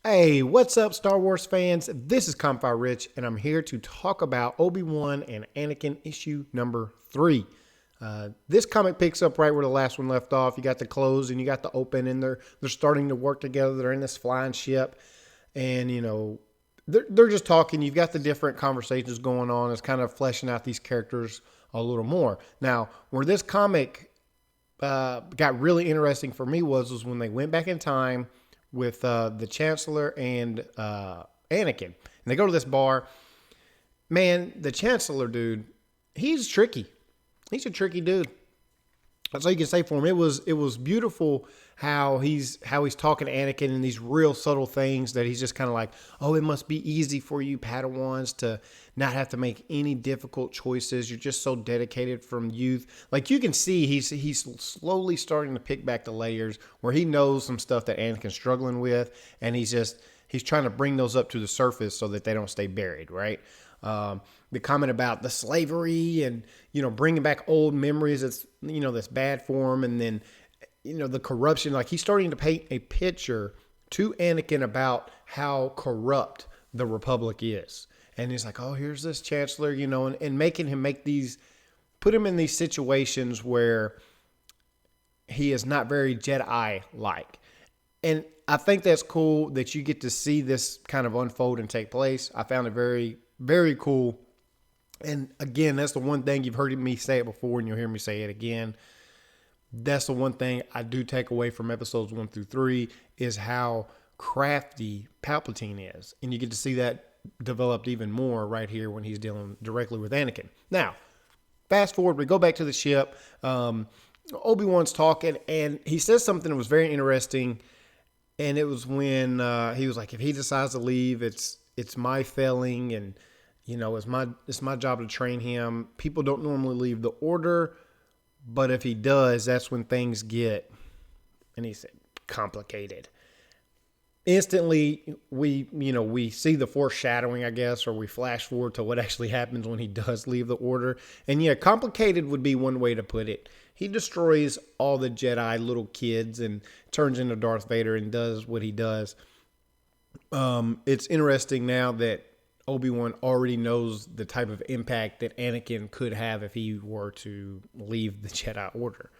Hey, what's up, Star Wars fans? This is Campfire Rich, and I'm here to talk about Obi Wan and Anakin issue number 3. This comic picks up right where the last one left off. You got the close and you got the open, and they're starting to work together. They're in this flying ship, and they're just talking. You've got the different conversations going on. It's kind of fleshing out these characters a little more. Now, where this comic got really interesting for me was when they went back in time with the Chancellor and Anakin. And they go to this bar. Man, the Chancellor dude, he's tricky. He's a tricky dude. That's all you can say for him. It was beautiful how he's talking to Anakin and these real subtle things that he's just kind of like, oh, it must be easy for you Padawans to not have to make any difficult choices. You're just so dedicated from youth. Like you can see he's slowly starting to pick back the layers where he knows some stuff that Anakin's struggling with, and he's trying to bring those up to the surface so that they don't stay buried, right? The comment about the slavery and, bringing back old memories that's bad for him. And then, the corruption, like he's starting to paint a picture to Anakin about how corrupt the Republic is. And he's like, oh, here's this Chancellor, and making him put him in these situations where he is not very Jedi-like. And I think that's cool that you get to see this kind of unfold and take place. I found it very, very cool. And again, that's the one thing you've heard me say it before, and you'll hear me say it again. That's the one thing I do take away from episodes 1 through 3 is how crafty Palpatine is. And you get to see that developed even more right here when he's dealing directly with Anakin. Now, fast forward, we go back to the ship. Obi-Wan's talking, and he says something that was very interesting. And it was when he was like, if he decides to leave, it's my failing, and it's my job to train him. People don't normally leave the order, but if he does, that's when things get, and he said, complicated. Instantly, we see the foreshadowing, I guess, or we flash forward to what actually happens when he does leave the order. And yeah, complicated would be one way to put it. He destroys all the Jedi little kids and turns into Darth Vader and does what he does. It's interesting now that Obi-Wan already knows the type of impact that Anakin could have if he were to leave the Jedi Order.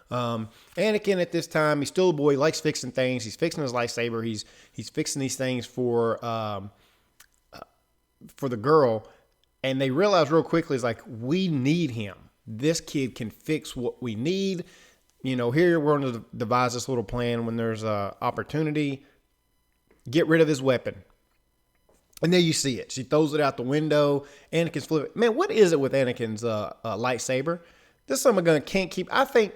Anakin at this time, he's still a boy, he likes fixing things. He's fixing his lightsaber. He's fixing these things for the girl. And they realize real quickly, it's like, we need him. This kid can fix what we need. Here we're going to devise this little plan when there's an opportunity. Get rid of his weapon. And there you see it. She throws it out the window. Anakin's flipping. Man, what is it with Anakin's lightsaber? This something can't keep. I think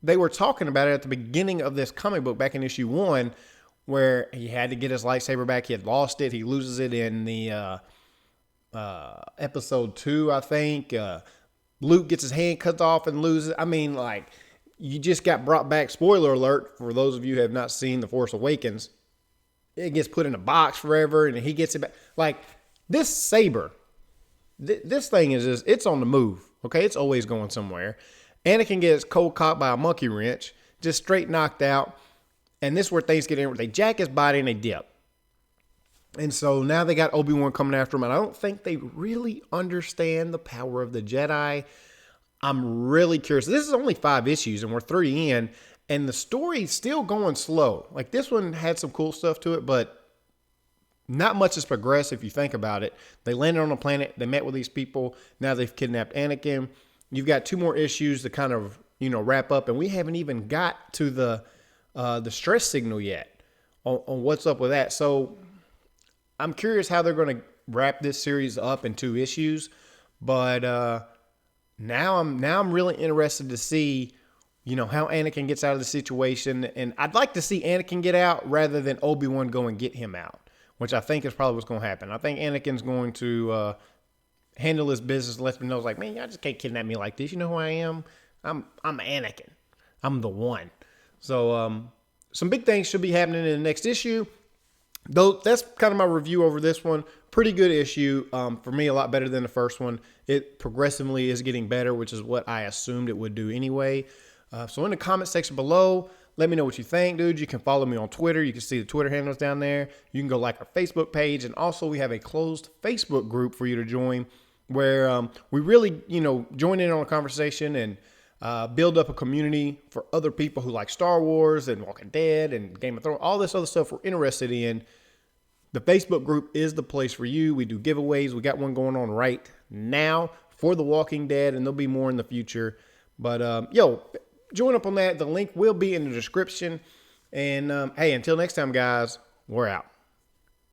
they were talking about it at the beginning of this comic book back in issue 1, where he had to get his lightsaber back. He had lost it. He loses it in the episode 2, I think. Luke gets his hand cut off and loses. I mean, like, you just got brought back. Spoiler alert for those of you who have not seen The Force Awakens. It gets put in a box forever, and he gets it back. Like, this saber, this thing is just, it's on the move, okay? It's always going somewhere. Anakin gets cold caught by a monkey wrench, just straight knocked out. And this is where things get in. They jack his body and they dip. And so now they got Obi-Wan coming after him, and I don't think they really understand the power of the Jedi. I'm really curious. This is only 5 issues, and we're 3 in. And the story's still going slow. Like, this one had some cool stuff to it, but not much has progressed if you think about it. They landed on a planet. They met with these people. Now they've kidnapped Anakin. You've got 2 more issues to kind of, wrap up. And we haven't even got to the stress signal yet on what's up with that. So I'm curious how they're going to wrap this series up in 2 issues. But now I'm really interested to see how Anakin gets out of the situation. And I'd like to see Anakin get out rather than Obi-Wan go and get him out, which I think is probably what's going to happen. I think Anakin's going to handle his business and let him know, like, man, y'all just can't kidnap me like this. You know who I am? I'm Anakin. I'm the one. So some big things should be happening in the next issue. Though that's kind of my review over this one. Pretty good issue. For me, a lot better than the first one. It progressively is getting better, which is what I assumed it would do anyway. So in the comment section below, Let me know what you think, dude. You can follow me on Twitter. You can see the Twitter handles down there. You can go like our Facebook page. And also we have a closed Facebook group for you to join where we really, join in on a conversation and build up a community for other people who like Star Wars and Walking Dead and Game of Thrones, all this other stuff we're interested in. The Facebook group is the place for you. We do giveaways. We got one going on right now for The Walking Dead, and there'll be more in the future. But, join up on that. The link will be in the description. And, hey, until next time, guys, we're out.